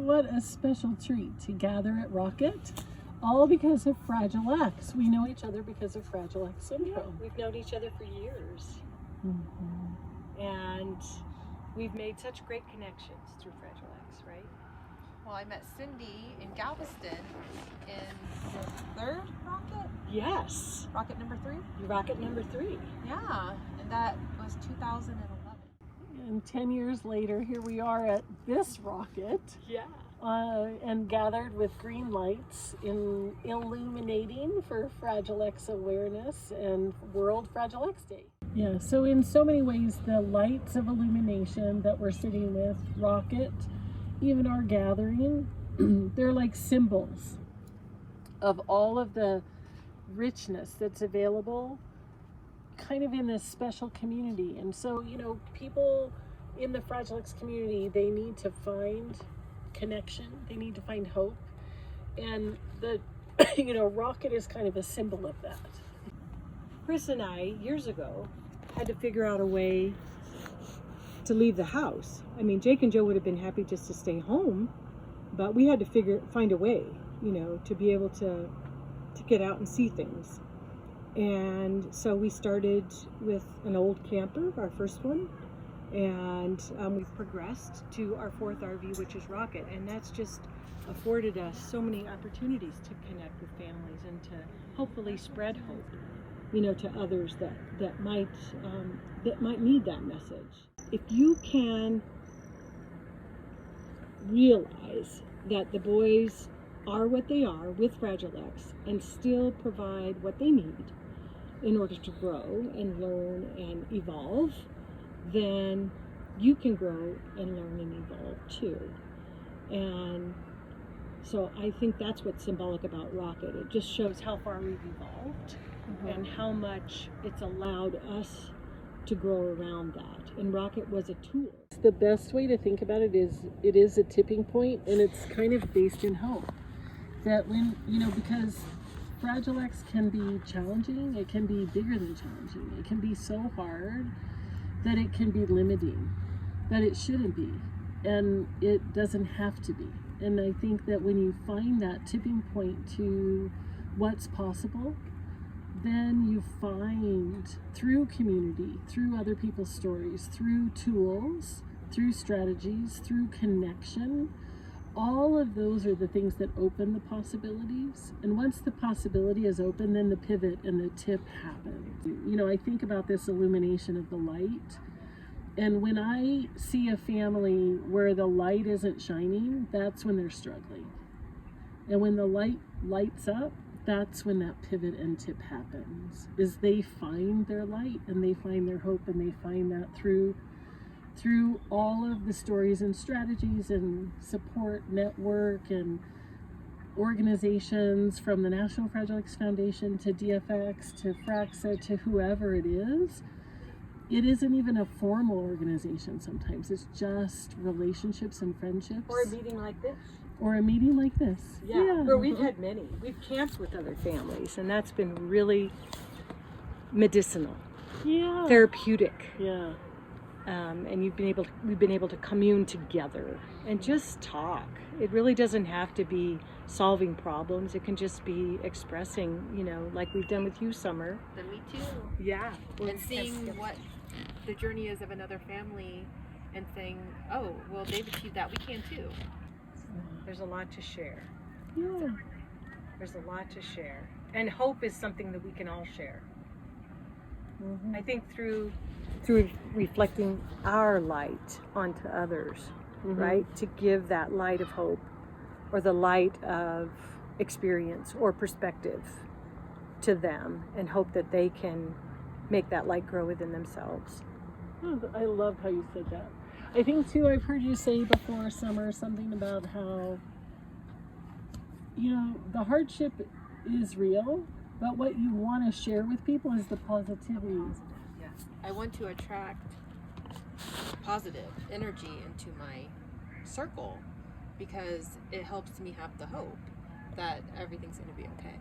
what a special treat to gather at Rocket, all because of Fragile X. We know each other because of Fragile X syndrome. Yeah, we've known each other for years. And we've made such great connections through Fragile X, right? Well, I met Cindy in Galveston in the third rocket? Yes. Rocket number 3? Rocket number 3. Yeah, and that was 2011. And 10 years later, here we are at this rocket. Yeah. And gathered with green lights in illuminating for Fragile X awareness and World Fragile X Day. Yeah, so in so many ways, the lights of illumination that we're sitting with, Rocket, even our gathering, they're like symbols of all of the richness that's available kind of in this special community. And so, you know, people in the Fragile X community, they need to find connection, they need to find hope, and the you know, Rocket is kind of a symbol of that. Chris and I, years ago, had to figure out a way to leave the house. I mean, Jake and Joe would have been happy just to stay home, but we had to find a way, you know, to be able to get out and see things. And so we started with an old camper, our first one, and we've progressed to our 4th RV, which is Rocket, and that's just afforded us so many opportunities to connect with families and to hopefully spread hope, you know, to others that might need that message. If you can realize that the boys are what they are with Fragile X and still provide what they need in order to grow and learn and evolve, then you can grow and learn and evolve too. And so I think that's what's symbolic about Rocket. It just shows how far we've evolved and how much it's allowed us to grow around that. And Rocket was a tool. The best way to think about it is a tipping point, and it's kind of based in hope. That when, you know, because Fragile X can be challenging, it can be bigger than challenging, it can be so hard that it can be limiting, but it shouldn't be, and it doesn't have to be. And I think that when you find that tipping point to what's possible, then you find through community, through other people's stories, through tools, through strategies, through connection, all of those are the things that open the possibilities. And once the possibility is open, then the pivot and the tip happen. You know, I think about this illumination of the light. And when I see a family where the light isn't shining, that's when they're struggling. And when the light lights up, that's when that pivot and tip happens, is they find their light and they find their hope, and they find that through all of the stories and strategies and support network and organizations, from the National Fragile X Foundation to DFX to FRAXA to whoever it is. It isn't even a formal organization sometimes. It's just relationships and friendships. Or a meeting like this. Or a meeting like this. Yeah, where we've had many. We've camped with other families, and that's been really medicinal. Yeah. Therapeutic. Yeah. And we've been able to commune together and just talk. It really doesn't have to be solving problems. It can just be expressing, you know, like we've done with you, Summer. The Me Too. Yeah. And seeing what the journey is of another family and saying, oh, well, they've achieved that, we can too. There's a lot to share. Yeah. There's a lot to share. And hope is something that we can all share. I think through reflecting our light onto others, right? To give that light of hope or the light of experience or perspective to them, and hope that they can make that light grow within themselves. Oh, I love how you said that. I think too, I've heard you say before, Summer, something about how, you know, the hardship is real, but what you want to share with people is the positivities. Yes. I want to attract positive energy into my circle because it helps me have the hope that everything's going to be okay.